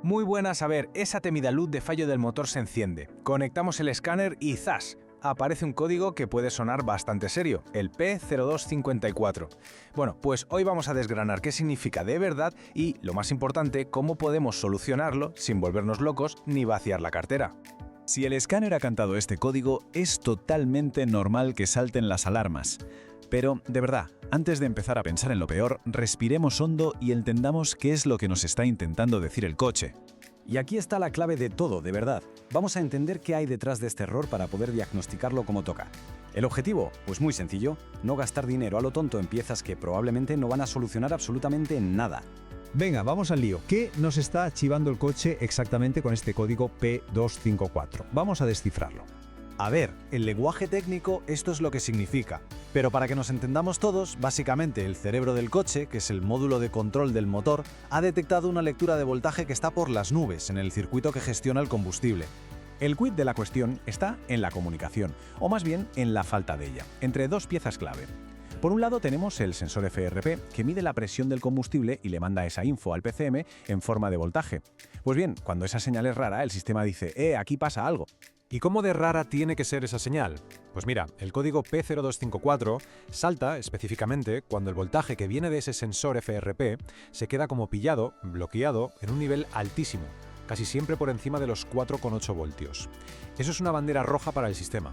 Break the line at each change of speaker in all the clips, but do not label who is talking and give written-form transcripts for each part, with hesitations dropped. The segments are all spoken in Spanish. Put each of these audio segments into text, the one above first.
Muy buenas, a ver, esa temida luz de fallo del motor se enciende. Conectamos el escáner y ¡zas! Aparece un código que puede sonar bastante serio, el P0254. Bueno, pues hoy vamos a desgranar qué significa de verdad y, lo más importante, cómo podemos solucionarlo sin volvernos locos ni vaciar la cartera.
Si el escáner ha cantado este código, es totalmente normal que salten las alarmas. Pero, de verdad, antes de empezar a pensar en lo peor, respiremos hondo y entendamos qué es lo que nos está intentando decir el coche.
Y aquí está la clave de todo, de verdad. Vamos a entender qué hay detrás de este error para poder diagnosticarlo como toca. ¿El objetivo? Pues muy sencillo, no gastar dinero a lo tonto en piezas que probablemente no van a solucionar absolutamente nada.
Venga, vamos al lío. ¿Qué nos está archivando el coche exactamente con este código P254? Vamos a descifrarlo.
A ver, en lenguaje técnico esto es lo que significa, pero para que nos entendamos todos, básicamente el cerebro del coche, que es el módulo de control del motor, ha detectado una lectura de voltaje que está por las nubes en el circuito que gestiona el combustible.
El quid de la cuestión está en la comunicación, o más bien en la falta de ella, entre dos piezas clave. Por un lado tenemos el sensor FRP, que mide la presión del combustible y le manda esa info al PCM en forma de voltaje. Pues bien, cuando esa señal es rara, el sistema dice aquí pasa algo.
¿Y cómo de rara tiene que ser esa señal? Pues mira, el código P0254 salta específicamente cuando el voltaje que viene de ese sensor FRP se queda como pillado, bloqueado, en un nivel altísimo, casi siempre por encima de los 4,8 voltios. Eso es una bandera roja para el sistema.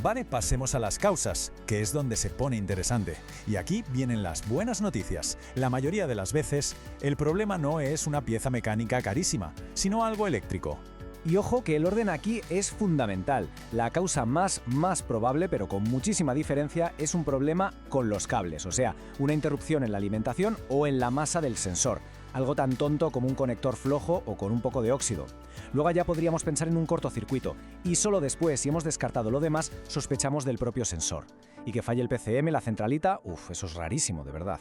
Vale, pasemos a las causas, que es donde se pone interesante. Y aquí vienen las buenas noticias. La mayoría de las veces, el problema no es una pieza mecánica carísima, sino algo eléctrico.
Y ojo que el orden aquí es fundamental. La causa más probable, pero con muchísima diferencia, es un problema con los cables, o sea, una interrupción en la alimentación o en la masa del sensor. Algo tan tonto como un conector flojo o con un poco de óxido. Luego ya podríamos pensar en un cortocircuito, y solo después, si hemos descartado lo demás, sospechamos del propio sensor. Y que falle el PCM, la centralita, eso es rarísimo, de verdad.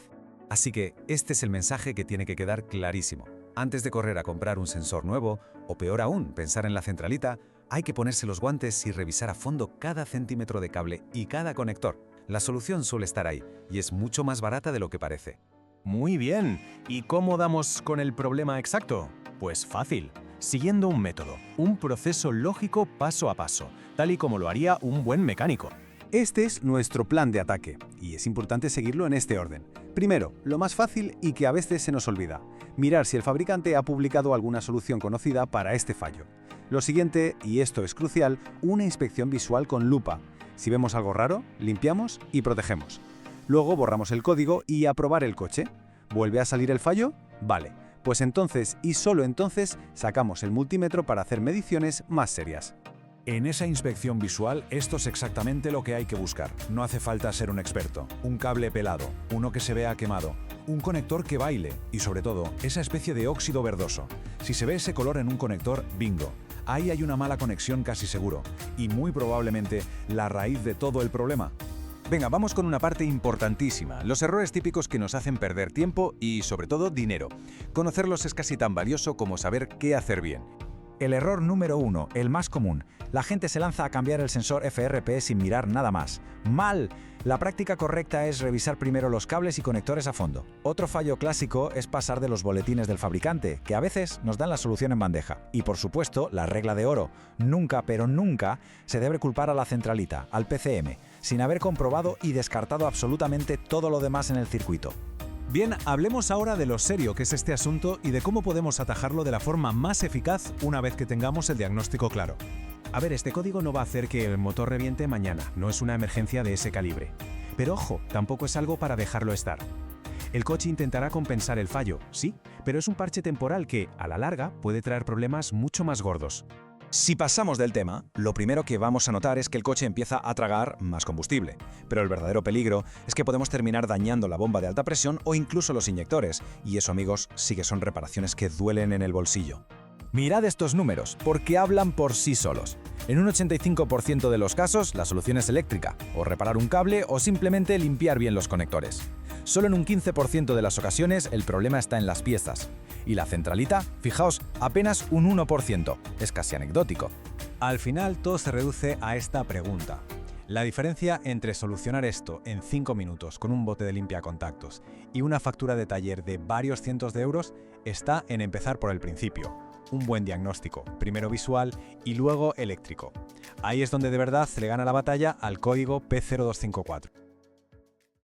Así que este es el mensaje que tiene que quedar clarísimo. Antes de correr a comprar un sensor nuevo, o peor aún, pensar en la centralita, hay que ponerse los guantes y revisar a fondo cada centímetro de cable y cada conector. La solución suele estar ahí, y es mucho más barata de lo que parece.
Muy bien. ¿Y cómo damos con el problema exacto? Pues fácil, siguiendo un método, un proceso lógico paso a paso, tal y como lo haría un buen mecánico.
Este es nuestro plan de ataque, y es importante seguirlo en este orden. Primero, lo más fácil y que a veces se nos olvida, mirar si el fabricante ha publicado alguna solución conocida para este fallo. Lo siguiente, y esto es crucial, una inspección visual con lupa. Si vemos algo raro, limpiamos y protegemos. Luego borramos el código y a probar el coche. ¿Vuelve a salir el fallo? Vale, pues entonces y solo entonces sacamos el multímetro para hacer mediciones más serias.
En esa inspección visual, esto es exactamente lo que hay que buscar. No hace falta ser un experto. Un cable pelado, uno que se vea quemado, un conector que baile y, sobre todo, esa especie de óxido verdoso. Si se ve ese color en un conector, bingo. Ahí hay una mala conexión casi seguro y muy probablemente la raíz de todo el problema.
Venga, vamos con una parte importantísima, los errores típicos que nos hacen perder tiempo y, sobre todo, dinero. Conocerlos es casi tan valioso como saber qué hacer bien.
El error número 1, el más común. La gente se lanza a cambiar el sensor FRP sin mirar nada más. ¡Mal! La práctica correcta es revisar primero los cables y conectores a fondo. Otro fallo clásico es pasar de los boletines del fabricante, que a veces nos dan la solución en bandeja. Y por supuesto, la regla de oro. Nunca, pero nunca, se debe culpar a la centralita, al PCM, sin haber comprobado y descartado absolutamente todo lo demás en el circuito.
Bien, hablemos ahora de lo serio que es este asunto y de cómo podemos atajarlo de la forma más eficaz una vez que tengamos el diagnóstico claro.
A ver, este código no va a hacer que el motor reviente mañana, no es una emergencia de ese calibre. Pero ojo, tampoco es algo para dejarlo estar. El coche intentará compensar el fallo, sí, pero es un parche temporal que, a la larga, puede traer problemas mucho más gordos.
Si pasamos del tema, lo primero que vamos a notar es que el coche empieza a tragar más combustible. Pero el verdadero peligro es que podemos terminar dañando la bomba de alta presión o incluso los inyectores. Y eso, amigos, sí que son reparaciones que duelen en el bolsillo.
Mirad estos números, porque hablan por sí solos. En un 85% de los casos, la solución es eléctrica, o reparar un cable o simplemente limpiar bien los conectores. Solo en un 15% de las ocasiones el problema está en las piezas. Y la centralita, fijaos, apenas un 1%. Es casi anecdótico.
Al final todo se reduce a esta pregunta. La diferencia entre solucionar esto en 5 minutos con un bote de limpiacontactos y una factura de taller de varios cientos de euros está en empezar por el principio. un buen diagnóstico, primero visual y luego eléctrico. Ahí es donde de verdad se le gana la batalla al código P0254.